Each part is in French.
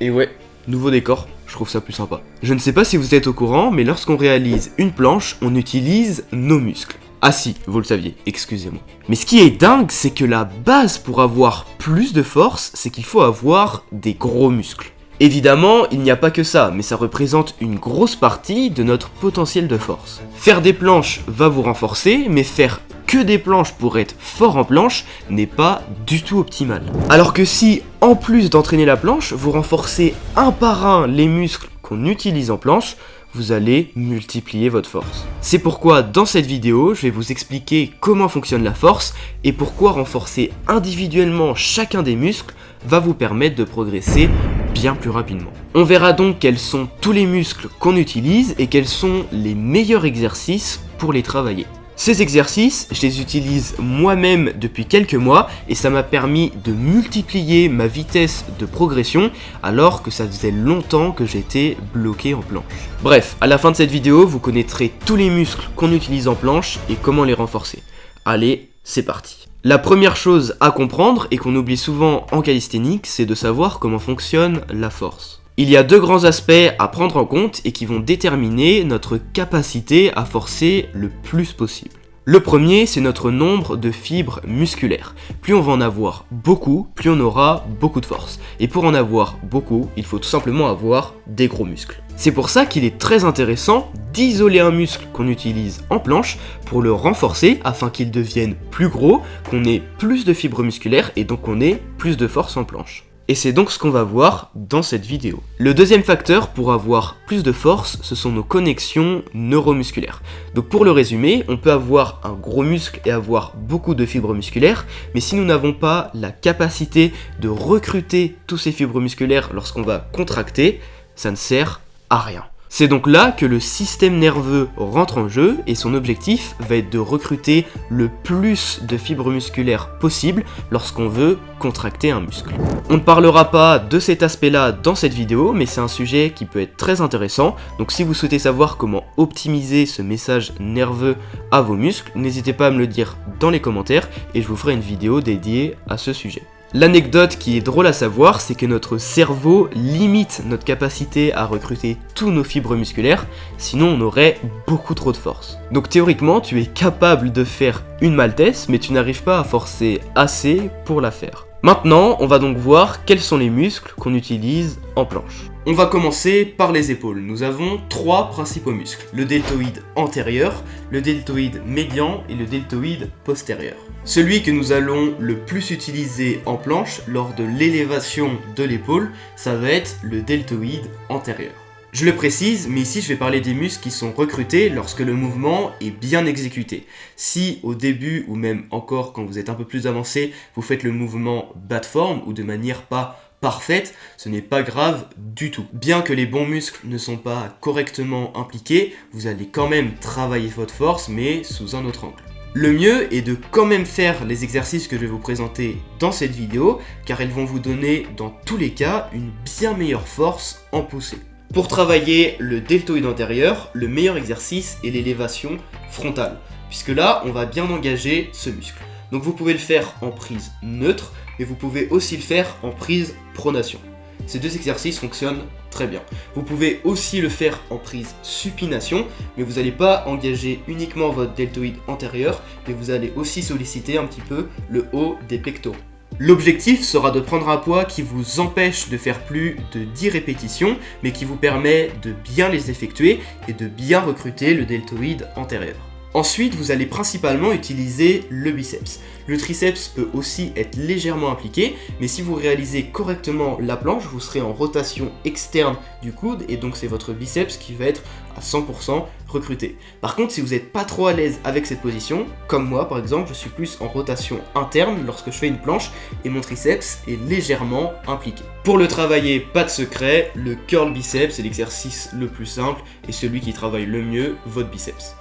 Et ouais, nouveau décor, je trouve ça plus sympa. Je ne sais pas si vous êtes au courant, mais lorsqu'on réalise une planche, on utilise nos muscles. Ah si, vous le saviez, excusez-moi. Mais ce qui est dingue, c'est que la base pour avoir plus de force, c'est qu'il faut avoir des gros muscles. Évidemment, il n'y a pas que ça, mais ça représente une grosse partie de notre potentiel de force. Faire des planches va vous renforcer, mais faire que des planches pour être fort en planche n'est pas du tout optimal. Alors que si, en plus d'entraîner la planche, vous renforcez un par un les muscles qu'on utilise en planche, vous allez multiplier votre force. C'est pourquoi dans cette vidéo, je vais vous expliquer comment fonctionne la force et pourquoi renforcer individuellement chacun des muscles va vous permettre de progresser bien plus rapidement. On verra donc quels sont tous les muscles qu'on utilise et quels sont les meilleurs exercices pour les travailler. Ces exercices, je les utilise moi-même depuis quelques mois et ça m'a permis de multiplier ma vitesse de progression alors que ça faisait longtemps que j'étais bloqué en planche. Bref, à la fin de cette vidéo, vous connaîtrez tous les muscles qu'on utilise en planche et comment les renforcer. Allez, c'est parti. La première chose à comprendre et qu'on oublie souvent en calisthénique, c'est de savoir comment fonctionne la force. Il y a deux grands aspects à prendre en compte et qui vont déterminer notre capacité à forcer le plus possible. Le premier, c'est notre nombre de fibres musculaires. Plus on va en avoir beaucoup, plus on aura beaucoup de force. Et pour en avoir beaucoup, il faut tout simplement avoir des gros muscles. C'est pour ça qu'il est très intéressant d'isoler un muscle qu'on utilise en planche pour le renforcer afin qu'il devienne plus gros, qu'on ait plus de fibres musculaires et donc qu'on ait plus de force en planche. Et c'est donc ce qu'on va voir dans cette vidéo. Le deuxième facteur pour avoir plus de force, ce sont nos connexions neuromusculaires. Donc pour le résumer, on peut avoir un gros muscle et avoir beaucoup de fibres musculaires, mais si nous n'avons pas la capacité de recruter tous ces fibres musculaires lorsqu'on va contracter, ça ne sert à rien. C'est donc là que le système nerveux rentre en jeu et son objectif va être de recruter le plus de fibres musculaires possible lorsqu'on veut contracter un muscle. On ne parlera pas de cet aspect-là dans cette vidéo, mais c'est un sujet qui peut être très intéressant, donc si vous souhaitez savoir comment optimiser ce message nerveux à vos muscles, n'hésitez pas à me le dire dans les commentaires et je vous ferai une vidéo dédiée à ce sujet. L'anecdote qui est drôle à savoir, c'est que notre cerveau limite notre capacité à recruter tous nos fibres musculaires, sinon on aurait beaucoup trop de force. Donc théoriquement, tu es capable de faire une maltaise, mais tu n'arrives pas à forcer assez pour la faire. Maintenant, on va donc voir quels sont les muscles qu'on utilise en planche. On va commencer par les épaules. Nous avons trois principaux muscles, le deltoïde antérieur, le deltoïde médian et le deltoïde postérieur. Celui que nous allons le plus utiliser en planche lors de l'élévation de l'épaule, ça va être le deltoïde antérieur. Je le précise, mais ici je vais parler des muscles qui sont recrutés lorsque le mouvement est bien exécuté. Si au début ou même encore quand vous êtes un peu plus avancé, vous faites le mouvement bas de forme ou de manière pas parfaite, ce n'est pas grave du tout. Bien que les bons muscles ne sont pas correctement impliqués, vous allez quand même travailler votre force mais sous un autre angle. Le mieux est de quand même faire les exercices que je vais vous présenter dans cette vidéo car ils vont vous donner dans tous les cas une bien meilleure force en poussée. Pour travailler le deltoïde antérieur, le meilleur exercice est l'élévation frontale, puisque là, on va bien engager ce muscle. Donc vous pouvez le faire en prise neutre, mais vous pouvez aussi le faire en prise pronation. Ces deux exercices fonctionnent très bien. Vous pouvez aussi le faire en prise supination, mais vous n'allez pas engager uniquement votre deltoïde antérieur, mais vous allez aussi solliciter un petit peu le haut des pectoraux. L'objectif sera de prendre un poids qui vous empêche de faire plus de 10 répétitions, mais qui vous permet de bien les effectuer et de bien recruter le deltoïde antérieur. Ensuite, vous allez principalement utiliser le biceps. Le triceps peut aussi être légèrement impliqué, mais si vous réalisez correctement la planche, vous serez en rotation externe du coude et donc c'est votre biceps qui va être à 100% recruté. Par contre, si vous n'êtes pas trop à l'aise avec cette position, comme moi par exemple, je suis plus en rotation interne lorsque je fais une planche et mon triceps est légèrement impliqué. Pour le travailler, pas de secret, le curl biceps est l'exercice le plus simple et celui qui travaille le mieux votre biceps.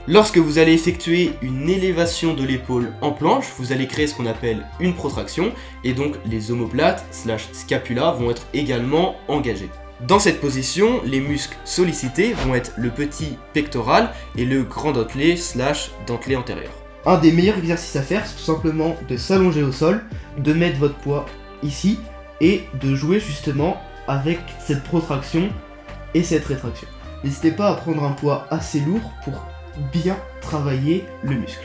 Lorsque vous allez effectuer une élévation de l'épaule en planche, vous allez créer ce qu'on appelle une protraction et donc les omoplates / scapula vont être également engagés. Dans cette position, les muscles sollicités vont être le petit pectoral et le grand dentelé / dentelé antérieur. Un des meilleurs exercices à faire, c'est tout simplement de s'allonger au sol, de mettre votre poids ici et de jouer justement avec cette protraction et cette rétraction. N'hésitez pas à prendre un poids assez lourd pour bien travailler le muscle.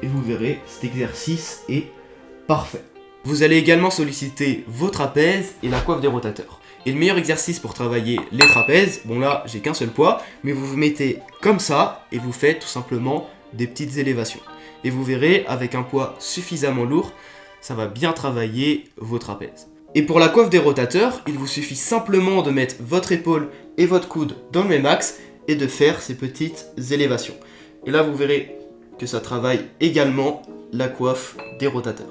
Et vous verrez, cet exercice est parfait. Vous allez également solliciter vos trapèzes et la coiffe des rotateurs. Et le meilleur exercice pour travailler les trapèzes, bon là j'ai qu'un seul poids, mais vous vous mettez comme ça et vous faites tout simplement des petites élévations. Et vous verrez, avec un poids suffisamment lourd, ça va bien travailler vos trapèzes. Et pour la coiffe des rotateurs, il vous suffit simplement de mettre votre épaule et votre coude dans le même axe et de faire ces petites élévations. Et là vous verrez que ça travaille également la coiffe des rotateurs.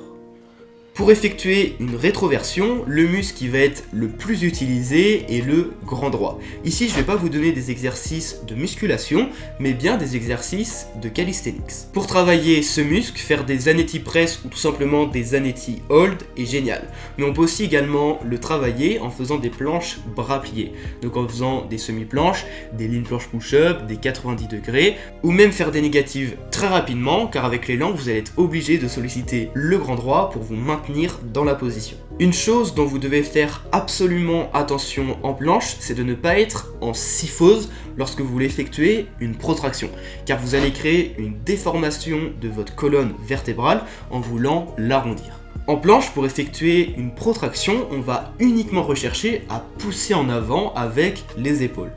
Pour effectuer une rétroversion, le muscle qui va être le plus utilisé est le grand droit. Ici, je ne vais pas vous donner des exercices de musculation, mais bien des exercices de calisthenics. Pour travailler ce muscle, faire des anéti press ou tout simplement des anéti hold est génial. Mais on peut aussi également le travailler en faisant des planches bras pliés. Donc en faisant des semi-planches, des lean planches push-up, des 90 degrés, ou même faire des négatives très rapidement, car avec l'élan, vous allez être obligé de solliciter le grand droit pour vous maintenir dans la position. Une chose dont vous devez faire absolument attention en planche, c'est de ne pas être en syphose lorsque vous voulez effectuer une protraction, car vous allez créer une déformation de votre colonne vertébrale en voulant l'arrondir. En planche, pour effectuer une protraction, on va uniquement rechercher à pousser en avant avec les épaules.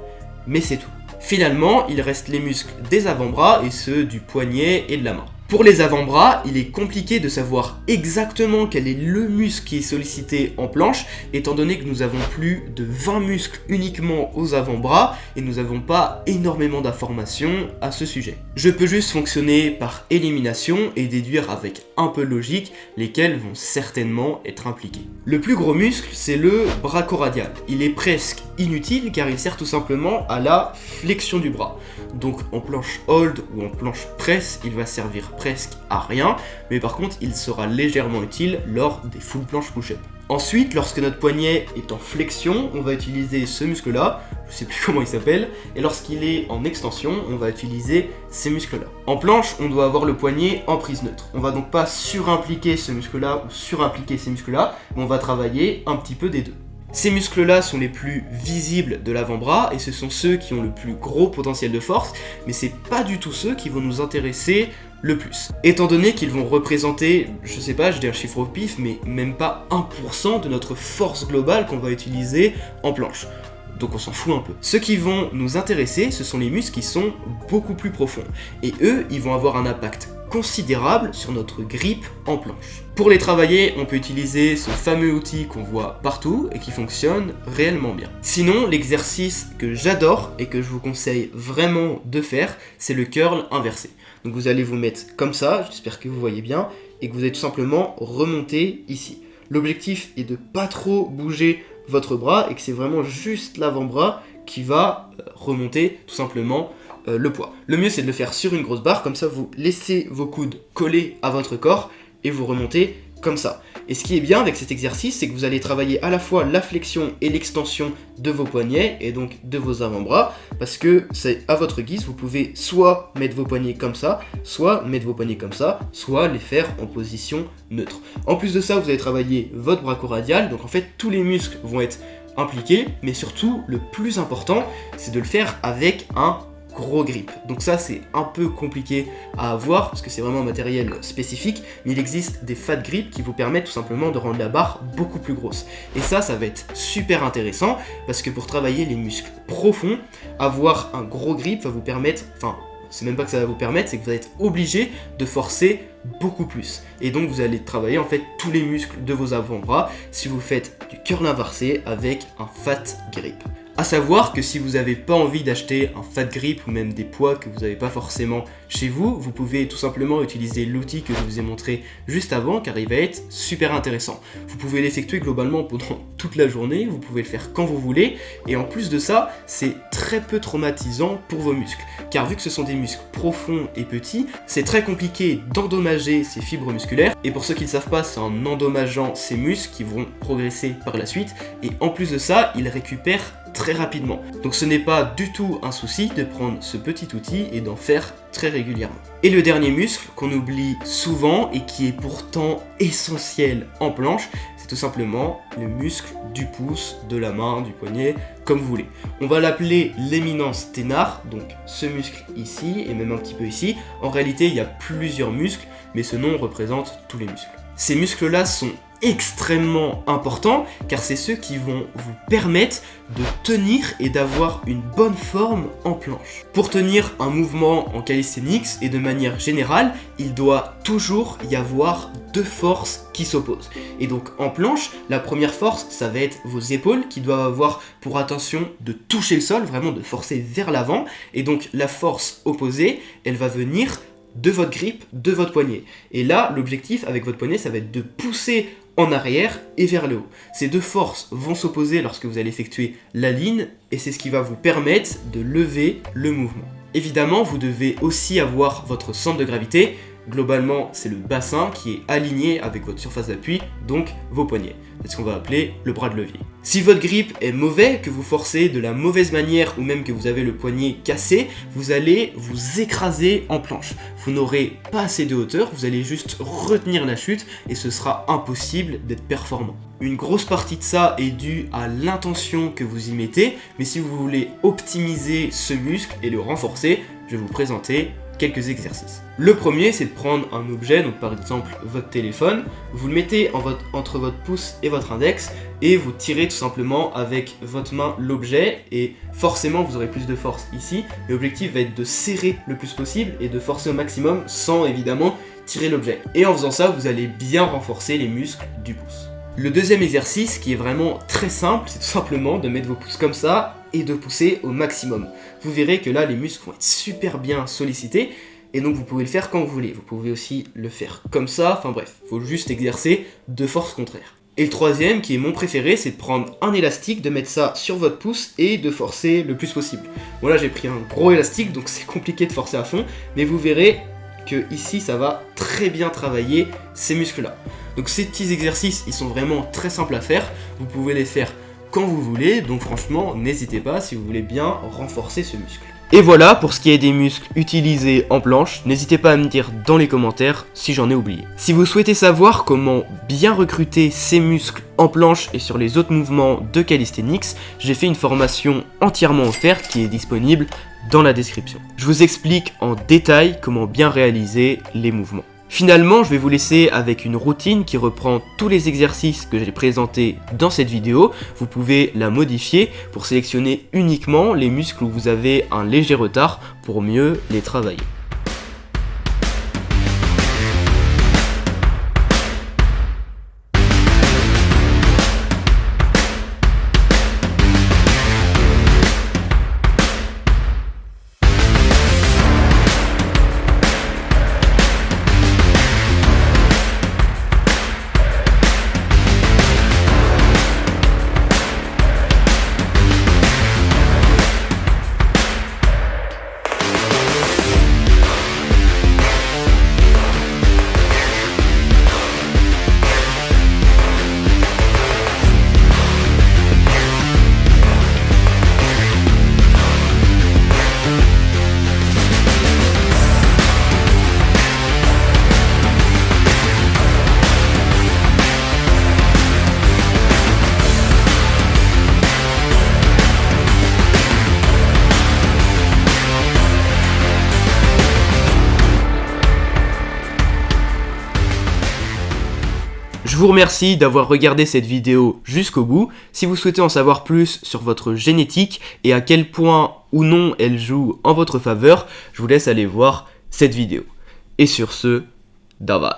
Mais c'est tout. Finalement, il reste les muscles des avant-bras et ceux du poignet et de la main. Pour les avant-bras, il est compliqué de savoir exactement quel est le muscle qui est sollicité en planche, étant donné que nous avons plus de 20 muscles uniquement aux avant-bras et nous n'avons pas énormément d'informations à ce sujet. Je peux juste fonctionner par élimination et déduire avec un peu de logique lesquels vont certainement être impliqués. Le plus gros muscle, c'est le brachioradial. Il est presque inutile car il sert tout simplement à la flexion du bras. Donc en planche hold ou en planche press, il va servir presque à rien, mais par contre il sera légèrement utile lors des full planches push-up. Ensuite, lorsque notre poignet est en flexion, on va utiliser ce muscle-là, je sais plus comment il s'appelle, et lorsqu'il est en extension, on va utiliser ces muscles-là. En planche, on doit avoir le poignet en prise neutre. On va donc pas surimpliquer ce muscle-là ou surimpliquer ces muscles-là, mais on va travailler un petit peu des deux. Ces muscles-là sont les plus visibles de l'avant-bras et ce sont ceux qui ont le plus gros potentiel de force, mais c'est pas du tout ceux qui vont nous intéresser le plus. Étant donné qu'ils vont représenter, je sais pas, je dis un chiffre au pif, mais même pas 1% de notre force globale qu'on va utiliser en planche. Donc on s'en fout un peu. Ceux qui vont nous intéresser, ce sont les muscles qui sont beaucoup plus profonds. Et eux, ils vont avoir un impact considérable sur notre grip en planche. Pour les travailler, on peut utiliser ce fameux outil qu'on voit partout et qui fonctionne réellement bien. Sinon, l'exercice que j'adore et que je vous conseille vraiment de faire, c'est le curl inversé. Donc vous allez vous mettre comme ça, j'espère que vous voyez bien, et que vous allez tout simplement remonter ici. L'objectif est de pas trop bouger votre bras et que c'est vraiment juste l'avant-bras qui va remonter tout simplement le poids. Le mieux c'est de le faire sur une grosse barre, comme ça vous laissez vos coudes collés à votre corps et vous remontez comme ça. Et ce qui est bien avec cet exercice, c'est que vous allez travailler à la fois la flexion et l'extension de vos poignets et donc de vos avant-bras, parce que c'est à votre guise, vous pouvez soit mettre vos poignets comme ça, soit mettre vos poignets comme ça, soit les faire en position neutre. En plus de ça, vous allez travailler votre brachioradial, donc en fait tous les muscles vont être impliqués, mais surtout le plus important, c'est de le faire avec un gros grip. Donc ça c'est un peu compliqué à avoir parce que c'est vraiment un matériel spécifique, mais il existe des fat grips qui vous permettent tout simplement de rendre la barre beaucoup plus grosse. Et ça va être super intéressant parce que pour travailler les muscles profonds, avoir un gros grip va vous permettre, enfin c'est même pas que ça va vous permettre, c'est que vous allez être obligé de forcer beaucoup plus. Et donc vous allez travailler en fait tous les muscles de vos avant-bras si vous faites du curl inversé avec un fat grip. A savoir que si vous n'avez pas envie d'acheter un fat grip ou même des poids que vous n'avez pas forcément chez vous, vous pouvez tout simplement utiliser l'outil que je vous ai montré juste avant car il va être super intéressant. Vous pouvez l'effectuer globalement pendant toute la journée, vous pouvez le faire quand vous voulez et en plus de ça, c'est très peu traumatisant pour vos muscles car vu que ce sont des muscles profonds et petits, c'est très compliqué d'endommager ces fibres musculaires et pour ceux qui ne savent pas, c'est en endommageant ces muscles qui vont progresser par la suite et en plus de ça, ils récupèrent très rapidement. Donc ce n'est pas du tout un souci de prendre ce petit outil et d'en faire très régulièrement. Et le dernier muscle qu'on oublie souvent et qui est pourtant essentiel en planche, C'est tout simplement le muscle du pouce, de la main, du poignet, comme vous voulez. On va l'appeler l'éminence ténar, donc ce muscle ici et même un petit peu ici. En réalité, il y a plusieurs muscles, mais ce nom représente tous les muscles. Ces muscles-là sont extrêmement importants car c'est ceux qui vont vous permettre de tenir et d'avoir une bonne forme en planche. Pour tenir un mouvement en calisthenics et de manière générale, il doit toujours y avoir deux forces qui s'opposent. Et donc en planche, la première force, ça va être vos épaules qui doivent avoir pour attention de toucher le sol, vraiment de forcer vers l'avant. Et donc la force opposée, elle va venir de votre grippe, de votre poignet. Et là, l'objectif avec votre poignet, ça va être de pousser en arrière et vers le haut. Ces deux forces vont s'opposer lorsque vous allez effectuer la ligne et c'est ce qui va vous permettre de lever le mouvement. Évidemment, vous devez aussi avoir votre centre de gravité. Globalement, c'est le bassin qui est aligné avec votre surface d'appui, donc vos poignets. C'est ce qu'on va appeler le bras de levier. Si votre grip est mauvais, que vous forcez de la mauvaise manière ou même que vous avez le poignet cassé, vous allez vous écraser en planche. Vous n'aurez pas assez de hauteur, vous allez juste retenir la chute et ce sera impossible d'être performant. Une grosse partie de ça est due à l'intention que vous y mettez, mais si vous voulez optimiser ce muscle et le renforcer, je vais vous présenter quelques exercices. Le premier, c'est de prendre un objet, donc par exemple votre téléphone, vous le mettez entre votre pouce et votre index et vous tirez tout simplement avec votre main l'objet et forcément vous aurez plus de force ici. L'objectif va être de serrer le plus possible et de forcer au maximum sans évidemment tirer l'objet. Et en faisant ça, vous allez bien renforcer les muscles du pouce. Le deuxième exercice qui est vraiment très simple, c'est tout simplement de mettre vos pouces comme ça et de pousser au maximum. Vous verrez que là les muscles vont être super bien sollicités et donc vous pouvez le faire quand vous voulez. Vous pouvez aussi le faire comme ça, enfin bref, il faut juste exercer de force contraire. Et le troisième, qui est mon préféré, c'est de prendre un élastique, de mettre ça sur votre pouce et de forcer le plus possible. Bon là j'ai pris un gros élastique donc c'est compliqué de forcer à fond, mais vous verrez que ici ça va très bien travailler ces muscles là. Donc ces petits exercices ils sont vraiment très simples à faire, vous pouvez les faire quand vous voulez, donc franchement n'hésitez pas si vous voulez bien renforcer ce muscle. Et voilà pour ce qui est des muscles utilisés en planche, n'hésitez pas à me dire dans les commentaires si j'en ai oublié. Si vous souhaitez savoir comment bien recruter ces muscles en planche et sur les autres mouvements de calisthenics, j'ai fait une formation entièrement offerte qui est disponible dans la description. Je vous explique en détail comment bien réaliser les mouvements. Finalement, je vais vous laisser avec une routine qui reprend tous les exercices que j'ai présentés dans cette vidéo. Vous pouvez la modifier pour sélectionner uniquement les muscles où vous avez un léger retard pour mieux les travailler. Je vous remercie d'avoir regardé cette vidéo jusqu'au bout. Si vous souhaitez en savoir plus sur votre génétique et à quel point ou non elle joue en votre faveur, je vous laisse aller voir cette vidéo. Et sur ce, bye bye.